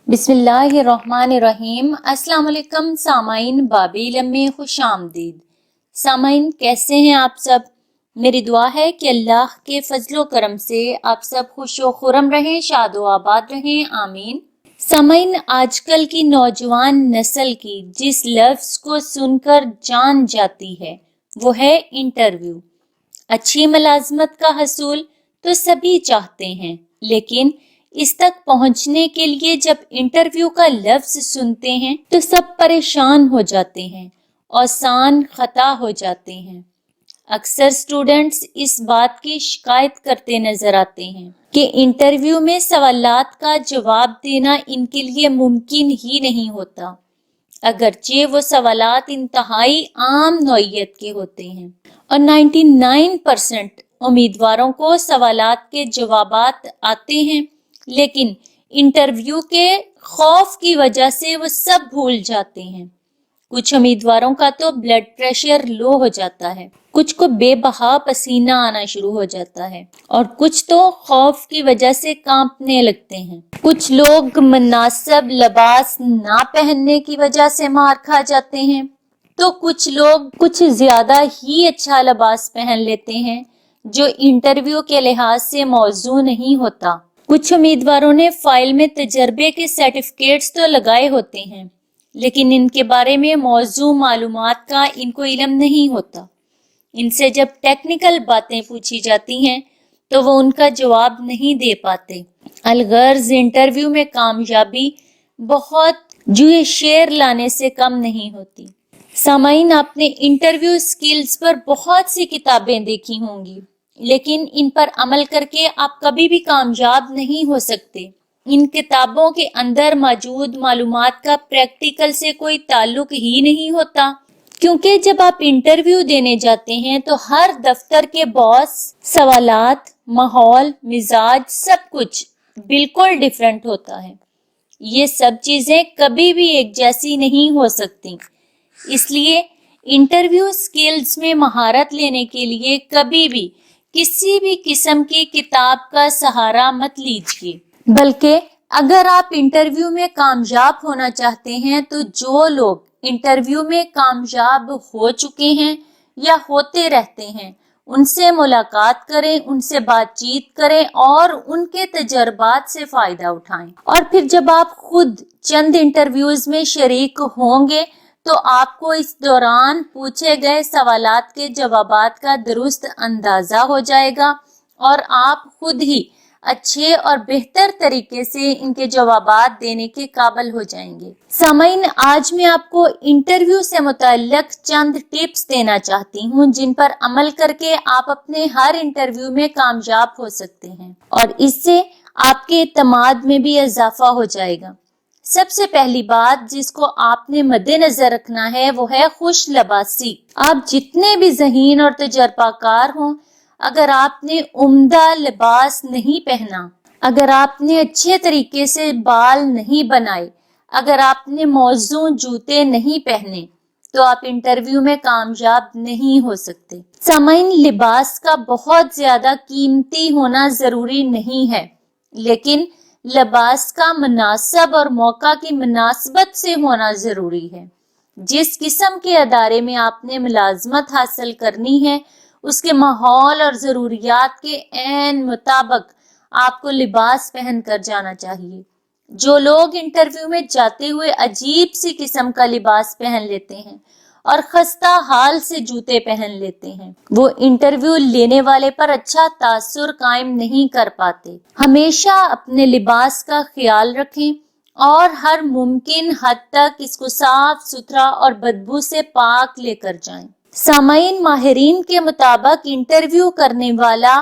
बिस्मिल्लाहिर्रहमानिर्रहीम। अस्सलाम वालेकुम सामाइन, बाबी इल्म में खुश आमदीद। सामाइन, कैसे हैं आप सब? मेरी दुआ है कि अल्लाह के फजलो करम से आप सब खुश व खुरम रहें, शाद व आबाद रहें, आमीन। सामाइन, आजकल की नौजवान नस्ल की जिस लफ्ज को सुनकर जान जाती है वो है इंटरव्यू। अच्छी मुलाजमत का हसूल तो सभी चाहते हैं, लेकिन इस तक पहुंचने के लिए जब इंटरव्यू का लफ्ज सुनते हैं तो सब परेशान हो जाते हैं, आसान खता हो जाते हैं। अक्सर स्टूडेंट्स इस बात की शिकायत करते नजर आते हैं कि इंटरव्यू में सवालात का जवाब देना इनके लिए मुमकिन ही नहीं होता, अगरचे वो सवालात इंतहाई आम नौइयत के होते हैं और 99% उम्मीदवारों को सवालात के जवाबात आते हैं, लेकिन इंटरव्यू के खौफ की वजह से वो सब भूल जाते हैं। कुछ उम्मीदवारों का तो ब्लड प्रेशर लो हो जाता है, कुछ को बेबहा पसीना आना शुरू हो जाता है और कुछ तो खौफ की वजह से कांपने लगते हैं। कुछ लोग मुनासिब लिबास ना पहनने की वजह से मार खा जाते हैं, तो कुछ लोग कुछ ज्यादा ही अच्छा लिबास पहन लेते हैं जो इंटरव्यू के लिहाज से मौजू नहीं होता। कुछ उम्मीदवारों ने फाइल में तजर्बे के सर्टिफिकेट्स तो लगाए होते हैं, लेकिन इनके बारे में मौजू मालूमात का इनको इल्म नहीं होता। इनसे जब टेक्निकल बातें पूछी जाती हैं तो वो उनका जवाब नहीं दे पाते। अलगर्ज इंटरव्यू में कामयाबी बहुत जुए शेर लाने से कम नहीं होती। सामाइन, आपने इंटरव्यू स्किल्स पर बहुत सी किताबें देखी होंगी, लेकिन इन पर अमल करके आप कभी भी कामयाब नहीं हो सकते। इन किताबों के अंदर मौजूद मालूमात का प्रैक्टिकल से कोई ताल्लुक ही नहीं होता, क्योंकि जब आप इंटरव्यू देने जाते हैं तो हर दफ्तर के बॉस, सवालात, माहौल, मिजाज सब कुछ बिल्कुल डिफरेंट होता है। ये सब चीजें कभी भी एक जैसी नहीं हो सकती। इसलिए इंटरव्यू स्किल्स में महारत लेने के लिए कभी भी किसी भी किस्म की किताब का सहारा मत लीजिए, बल्कि अगर आप इंटरव्यू में कामयाब होना चाहते हैं तो जो लोग इंटरव्यू में कामयाब हो चुके हैं या होते रहते हैं उनसे मुलाकात करें, उनसे बातचीत करें और उनके तजर्बात से फायदा उठाएं। और फिर जब आप खुद चंद इंटरव्यूज में शरीक होंगे तो आपको इस दौरान पूछे गए सवालात के जवाबात का दुरुस्त अंदाजा हो जाएगा और आप खुद ही अच्छे और बेहतर तरीके से इनके जवाबात देने के काबिल हो जाएंगे। सामाइन, आज मैं आपको इंटरव्यू से मुताल्लिक चंद टिप्स देना चाहती हूँ जिन पर अमल करके आप अपने हर इंटरव्यू में कामयाब हो सकते हैं और इससे आपके एतमाद में भी इजाफा हो जाएगा। सबसे पहली बात जिसको आपने मद्देनजर रखना है वो है खुश लबासी। आप जितने भी ज़हीन और तजर्बाकार हों, अगर आपने उम्दा लिबास नहीं पहना, अगर आपने अच्छे तरीके से बाल नहीं बनाए, अगर आपने मौजूद जूते नहीं पहने, तो आप इंटरव्यू में कामयाब नहीं हो सकते। सामाइन, लिबास का बहुत ज्यादा कीमती होना जरूरी नहीं है, लेकिन लिबास का मुनासिब और मौका की मुनासिबत से होना जरूरी है। जिस किस्म के अदारे में आपने मुलाजमत हासिल करनी है उसके माहौल और जरूरियात के ऐन मुताबिक आपको लिबास पहन कर जाना चाहिए। जो लोग इंटरव्यू में जाते हुए अजीब सी किस्म का लिबास पहन लेते हैं और खस्ता हाल से जूते पहन लेते हैं, वो इंटरव्यू लेने वाले पर अच्छा तासुर कायम नहीं कर पाते। हमेशा अपने लिबास का ख्याल रखें और हर मुमकिन हद तक इसको साफ सुथरा और बदबू से पाक लेकर जाएं। सामाइन, माहिरीन के मुताबिक इंटरव्यू करने वाला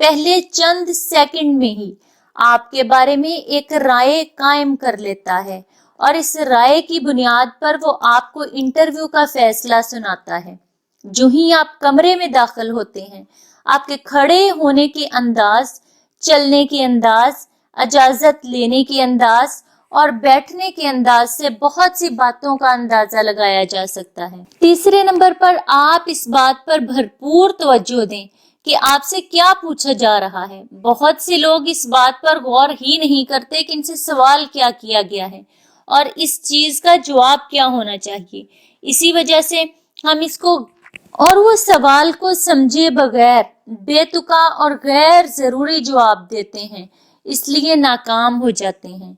पहले चंद सेकंड में ही आपके बारे में एक राय कायम कर लेता है और इस राय की बुनियाद पर वो आपको इंटरव्यू का फैसला सुनाता है। जो ही आप कमरे में दाखिल होते हैं, आपके खड़े होने के अंदाज, चलने के अंदाज, इजाजत लेने के अंदाज और बैठने के अंदाज से बहुत सी बातों का अंदाजा लगाया जा सकता है। तीसरे नंबर पर आप इस बात पर भरपूर तवज्जो दें کہ آپ سے کیا پوچھا جا رہا ہے۔ بہت سے لوگ اس بات پر غور ہی نہیں کرتے کہ ان سے سوال کیا کیا گیا ہے اور اس چیز کا جواب کیا ہونا چاہیے۔ اسی وجہ سے ہم اس کو اور وہ سوال کو سمجھے بغیر بے تکا اور غیر ضروری جواب دیتے ہیں، اس لیے ناکام ہو جاتے ہیں۔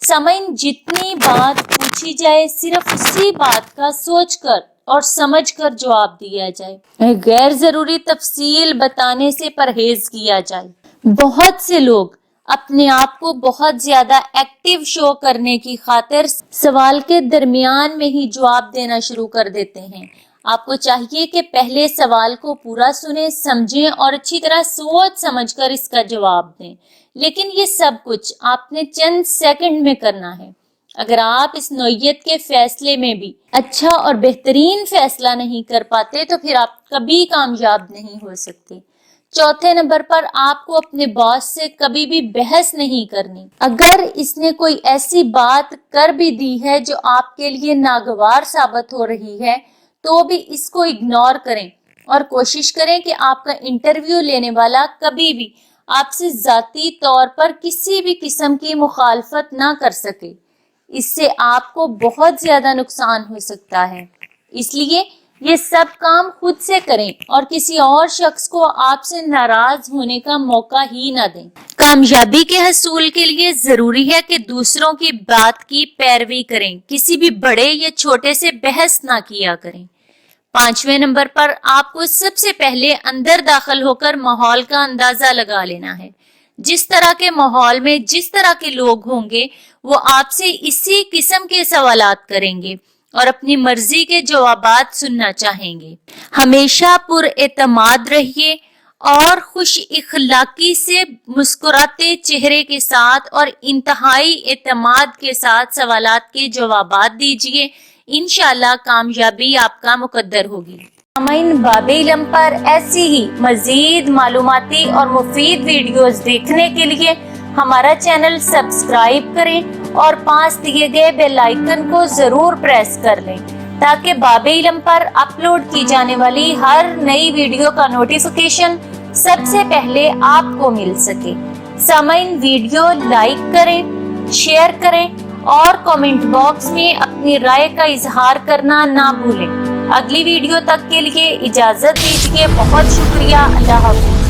سامعین، جتنی بات پوچھی جائے صرف اسی بات کا سوچ کر اور سمجھ کر جواب دیا جائے، غیر ضروری تفصیل بتانے سے پرہیز کیا جائے۔ بہت سے لوگ اپنے آپ کو بہت زیادہ ایکٹیو شو کرنے کی خاطر سوال کے درمیان میں ہی جواب دینا شروع کر دیتے ہیں۔ آپ کو چاہیے کہ پہلے سوال کو پورا سنیں، سمجھیں اور اچھی طرح سوچ سمجھ کر اس کا جواب دیں، لیکن یہ سب کچھ آپ نے چند سیکنڈ میں کرنا ہے۔ اگر آپ اس نوعیت کے فیصلے میں بھی اچھا اور بہترین فیصلہ نہیں کر پاتے تو پھر آپ کبھی کامیاب نہیں ہو سکتے۔ چوتھے نمبر پر آپ کو اپنے باس سے کبھی بھی بحث نہیں کرنی۔ اگر اس نے کوئی ایسی بات کر بھی دی ہے جو آپ کے لیے ناگوار ثابت ہو رہی ہے تو بھی اس کو اگنور کریں اور کوشش کریں کہ آپ کا انٹرویو لینے والا کبھی بھی آپ سے ذاتی طور پر کسی بھی قسم کی مخالفت نہ کر سکے۔ اس سے آپ کو بہت زیادہ نقصان ہو سکتا ہے، اس لیے یہ سب کام خود سے کریں اور کسی اور شخص کو آپ سے ناراض ہونے کا موقع ہی نہ دیں۔ کامیابی کے حصول کے لیے ضروری ہے کہ دوسروں کی بات کی پیروی کریں، کسی بھی بڑے یا چھوٹے سے بحث نہ کیا کریں۔ پانچویں نمبر پر آپ کو سب سے پہلے اندر داخل ہو کر ماحول کا اندازہ لگا لینا ہے۔ جس طرح کے ماحول میں جس طرح کے لوگ ہوں گے وہ آپ سے اسی قسم کے سوالات کریں گے اور اپنی مرضی کے جوابات سننا چاہیں گے۔ ہمیشہ پر اعتماد رہیے اور خوش اخلاقی سے مسکراتے چہرے کے ساتھ اور انتہائی اعتماد کے ساتھ سوالات کے جوابات دیجیے۔ انشاءاللہ کامیابی آپ کا مقدر ہوگی۔ سامعین، باب علم پر ایسی ہی مزید معلوماتی اور مفید ویڈیوز دیکھنے کے لیے ہمارا چینل سبسکرائب کریں اور پاس دیے گئے بیل آئیکن کو ضرور پریس کر لیں تاکہ باب علم پر اپلوڈ کی جانے والی ہر نئی ویڈیو کا نوٹیفیکیشن سب سے پہلے آپ کو مل سکے۔ سامعین، ویڈیو لائک کریں، شیئر کریں اور کامنٹ باکس میں اپنی رائے کا اظہار کرنا نہ بھولیں۔ اگلی ویڈیو تک کے لیے اجازت دیجیے۔ بہت شکریہ۔ اللہ حافظ۔